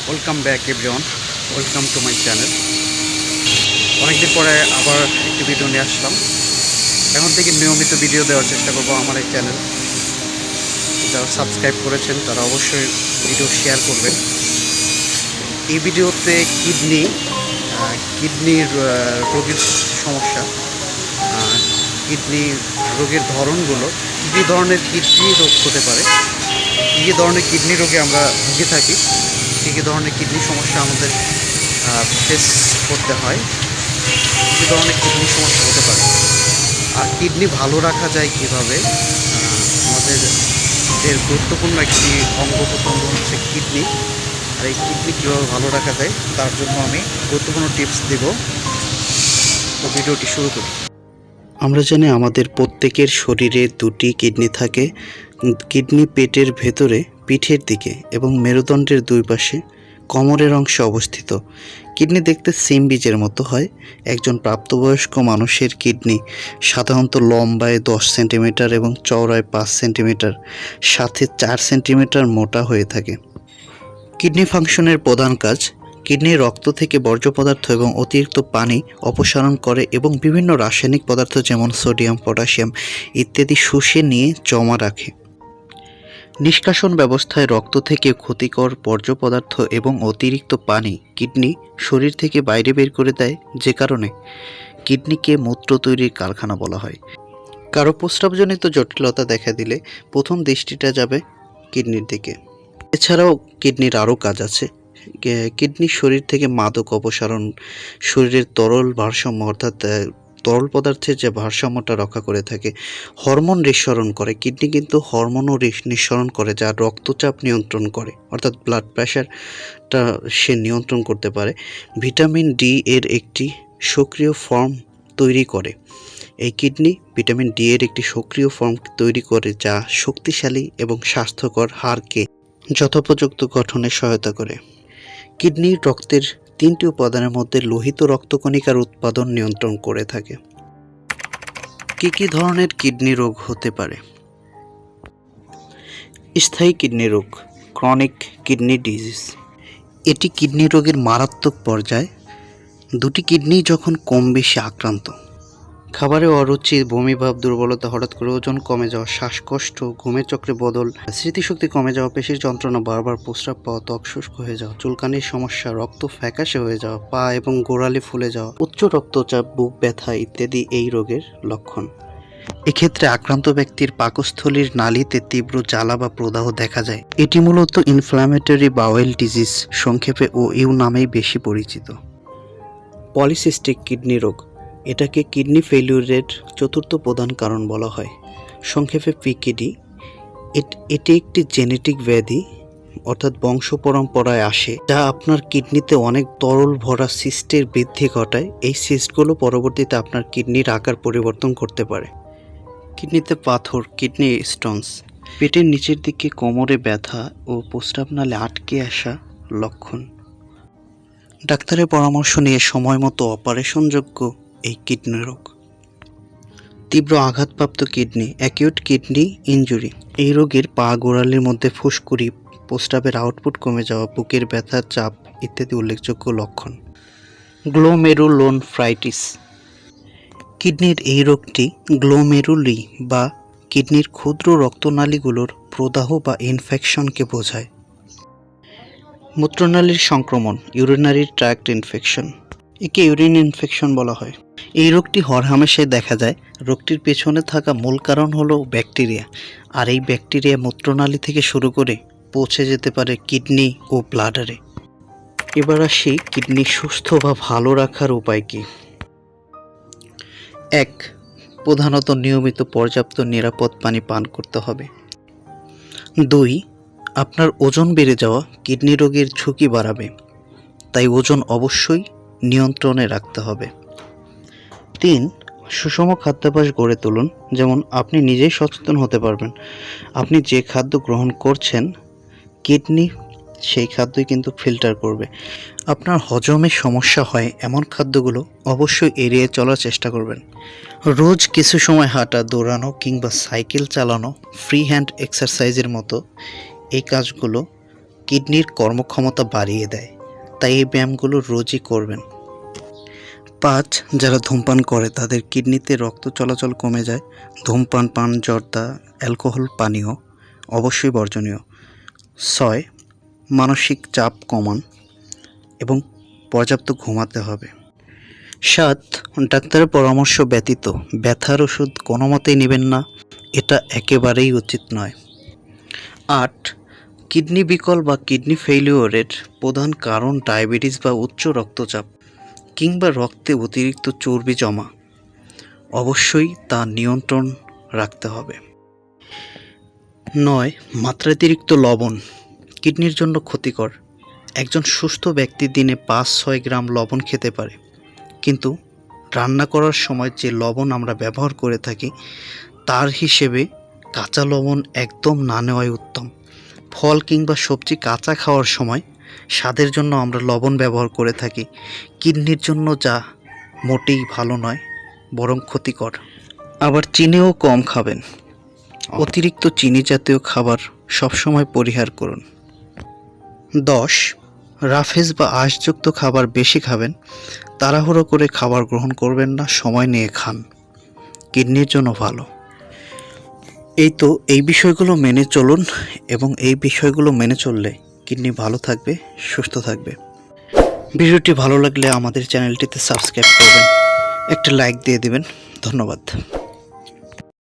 Welcome back everyone, welcome to my channel. অনেকদিন পরে আবার একটি ভিডিও নিয়ে আসলাম। এখন থেকে নিয়মিত ভিডিও দেওয়ার চেষ্টা করব আমার এই চ্যানেল। যারা সাবস্ক্রাইব করেছেন তারা অবশ্যই ভিডিও শেয়ার করবেন। এই ভিডিওতে কিডনির রোগের সমস্যা, কিডনি রোগের ধরনগুলো, কী ধরনের কিডনি রোগ হতে পারে, কী ধরনের কিডনি রোগে আমরা ভুগে থাকি, কী ধরনের কিডনি সমস্যা আমাদের ফেস করতে হয়, কী ধরনের কিডনি সমস্যা হতে পারে, আর কিডনি ভালো রাখা যায় কীভাবে। আমাদের এর গুরুত্বপূর্ণ একটি অঙ্গ প্রত্যঙ্গ হচ্ছে কিডনি, আর এই কিডনি কীভাবে ভালো রাখা যায় তার জন্য আমি গুরুত্বপূর্ণ টিপস দেব। তো ভিডিওটি শুরু করি। আমরা জানি আমাদের প্রত্যেকের শরীরে দুটি কিডনি থাকে। কিডনি পেটের ভেতরে, পিঠের দিকে এবং মেরুদণ্ডের দুই পাশে কোমরের অংশে অবস্থিত। কিডনি দেখতে সিম বীজের মতো হয়। একজন প্রাপ্তবয়স্ক মানুষের কিডনি সাধারণত লম্বায় 10 সেন্টিমিটার এবং চওড়ায় 5 সেন্টিমিটার, সাথে 4 সেন্টিমিটার মোটা হয়ে থাকে। কিডনি ফাংশনের প্রধান কাজ কিডনি রক্ত থেকে বর্জ্য পদার্থ এবং অতিরিক্ত পানি অপসারণ করে এবং বিভিন্ন রাসায়নিক পদার্থ যেমন সোডিয়াম, পটাশিয়াম ইত্যাদি শুষে নিয়ে জমা রাখে। নিষ্কাশন ব্যবস্থায় রক্ত থেকে ক্ষতিকর বর্জ্য পদার্থ এবং অতিরিক্ত পানি কিডনি শরীর থেকে বাইরে বের করে দেয়, যে কারণে কিডনিকে মূত্র তৈরির কারখানা বলা হয়। কারো প্রস্রাবজনিত জটিলতা দেখা দিলে প্রথম দৃষ্টিটা যাবে কিডনির দিকে। এছাড়াও কিডনির আরও কাজ আছে। কিডনি শরীর থেকে মাদক অপসারণ, শরীরের তরল ভারসাম্য অর্থাৎ তরল পদার্থের যে ভারসাম্যটা রক্ষা করে থাকে। হরমোন নিঃসরণ করে, কিডনি কিন্তু হরমোনও নিঃসরণ করে যা রক্তচাপ নিয়ন্ত্রণ করে, অর্থাৎ ব্লাড প্রেশারটা সে নিয়ন্ত্রণ করতে পারে। ভিটামিন ডি এর একটি সক্রিয় ফর্ম তৈরি করে। এই কিডনি ভিটামিন ডি এর একটি সক্রিয় ফর্ম তৈরি করে যা শক্তিশালী এবং স্বাস্থ্যকর হাড়কে যথোপযুক্ত গঠনে সহায়তা করে। কিডনি রক্তের 3টি উপাদানের মধ্যে লোহিত রক্তকণিকার উৎপাদন নিয়ন্ত্রণ করে থাকে। কী ধরনের কিডনি রোগ হতে পারে? স্থায়ী কিডনি রোগ, ক্রনিক কিডনি ডিজিজ। এটি কিডনি রোগের মারাত্মক পর্যায়। দুটি কিডনি যখন কম বেশি আক্রান্ত, খাবারে অরুচি, বমিভাব, দুর্বলতা, হঠাৎ করে ওজন কমে যাওয়া, শ্বাসকষ্ট, ঘুমের চক্রে বদল, স্মৃতিশক্তি কমে যাওয়া, পেশির যন্ত্রণা, বারবার প্রস্রাব পাওয়া, ত্বক শুষ্ক হয়ে যাওয়া, চুলকানির সমস্যা, রক্ত ফ্যাকাশে হয়ে যাওয়া, পা এবং গোড়ালি ফুলে যাওয়া, উচ্চ রক্তচাপ, বুক ব্যথা ইত্যাদি এই রোগের লক্ষণ। এক্ষেত্রে আক্রান্ত ব্যক্তির পাকস্থলীর নালীতে তীব্র জ্বালা বা প্রদাহ দেখা যায়। এটি মূলত ইনফ্ল্যামেটরি বাওয়েল ডিজিজ, সংক্ষেপে OU নামেই বেশি পরিচিত। পলিসিস্টিক কিডনি রোগ, এটাকে কিডনি ফেলিউরের চতুর্থ প্রধান কারণ বলা হয়, সংক্ষেপে PKD। এটি একটি জেনেটিক ব্যাধি, অর্থাৎ বংশ পরম্পরায় আসে, যা আপনার কিডনিতে অনেক তরল ভরা সিস্টের বৃদ্ধি ঘটায়। এই সিস্টগুলো পরবর্তীতে আপনার কিডনির আকার পরিবর্তন করতে পারে। কিডনিতে পাথর, কিডনি স্টোনস, পেটের নিচের দিকে কোমরে ব্যথা ও প্রস্রাব নালে আটকে আসা লক্ষণ। ডাক্তারের পরামর্শ নিয়ে সময় মতো অপারেশনযোগ্য এই কিডনি রোগ। তীব্র আঘাতপ্রাপ্ত কিডনি, অ্যাকিউট কিডনি ইনজুরি। এই রোগের পা গোড়ালির মধ্যে ফুসকুড়ি, প্রস্রাবের আউটপুট কমে যাওয়া, বুকের ব্যথা, চাপ ইত্যাদি উল্লেখযোগ্য লক্ষণ। গ্লোমেরুলোনফ্রাইটিস, কিডনির এই রোগটি গ্লোমেরুলি বা কিডনির ক্ষুদ্র রক্তনালীগুলোর প্রদাহ বা ইনফেকশনকে বোঝায়। মূত্রনালীর সংক্রমণ, ইউরিনারি ট্র্যাক্ট ইনফেকশন, একে ইউরিন ইনফেকশন বলা হয়। এই রোগটি হরহামেশাই দেখা যায়। রোগটির পেছনে থাকা মূল কারণ হলো ব্যাকটেরিয়া, আর এই ব্যাকটেরিয়া মূত্রনালী থেকে শুরু করে পৌঁছে যেতে পারে কিডনি ও ব্লাডারে। এবার আসি কিডনি সুস্থ বা ভালো রাখার উপায় কী। 1. প্রধানত নিয়মিত পর্যাপ্ত নিরাপদ পানি পান করতে হবে। 2. আপনার ওজন বেড়ে যাওয়া কিডনি রোগের ঝুঁকি বাড়াবে, তাই ওজন অবশ্যই নিয়ন্ত্রণে রাখতে হবে। 3. সুষম খাদ্যাভ্যাস গড়ে তুলুন, যেমন আপনি নিজেই সচেতন হতে পারবেন। আপনি যে খাদ্য গ্রহণ করছেন কিডনি সেই খাদ্যই কিন্তু ফিল্টার করবে। আপনার হজমে সমস্যা হয় এমন খাদ্যগুলো অবশ্যই এড়িয়ে চলার চেষ্টা করবেন। রোজ কিছু সময় হাঁটা, দৌড়ানো কিংবা সাইকেল চালানো, ফ্রি হ্যান্ড এক্সারসাইজের মতো এই কাজগুলো কিডনির কর্মক্ষমতা বাড়িয়ে দেয়, তাই এই ব্যায়ামগুলো রোজই করবেন। 5. যারা ধূমপান করে তাদের কিডনিতে রক্ত চলাচল কমে যায়। ধূমপান, পান, জর্দা, অ্যালকোহল পানীয় অবশ্যই বর্জনীয়। 6. মানসিক চাপ কমান এবং পর্যাপ্ত ঘুমাতে হবে। 7. ডাক্তারের পরামর্শ ব্যতীত ব্যথার ওষুধ কোনো মতেই নেবেন না, এটা একেবারেই উচিত নয়। 8. কিডনি বিকল বা কিডনি ফেইলিওরের প্রধান কারণ ডায়াবেটিস বা উচ্চ রক্তচাপ কিংবা রক্তে অতিরিক্ত চর্বি জমা, অবশ্যই তা নিয়ন্ত্রণ রাখতে হবে। 9. মাত্রাতিরিক্ত লবণ কিডনির জন্য ক্ষতিকর। একজন সুস্থ ব্যক্তি দিনে 5-6 গ্রাম লবণ খেতে পারে, কিন্তু রান্না করার সময় যে লবণ আমরা ব্যবহার করে থাকি তার হিসেবে কাঁচা লবণ একদম না নেওয়াই উত্তম। ফল কিংবা সবজি কাঁচা খাওয়ার সময় স্বাদের জন্য আমরা লবণ ব্যবহার করে থাকি, কিডনির জন্য যা মোটেই ভালো নয়, বরং ক্ষতিকর। আবার চিনিও কম খাবেন। অতিরিক্ত চিনি জাতীয় খাবার সবসময় পরিহার করুন। 10. রাফেজ বা আঁশযুক্ত খাবার বেশি খাবেন। তাড়াহুড়ো করে খাবার গ্রহণ করবেন না, সময় নিয়ে খান, কিডনির জন্য ভালো। এই বিষয়গুলো মেনে চলুন, এবং এই বিষয়গুলো মেনে চললে কিডনি ভালো থাকবে, সুস্থ থাকবে। ভিডিওটি ভালো লাগলে আমাদের চ্যানেলটিতে সাবস্ক্রাইব করবেন, একটা লাইক দিয়ে দেবেন। ধন্যবাদ।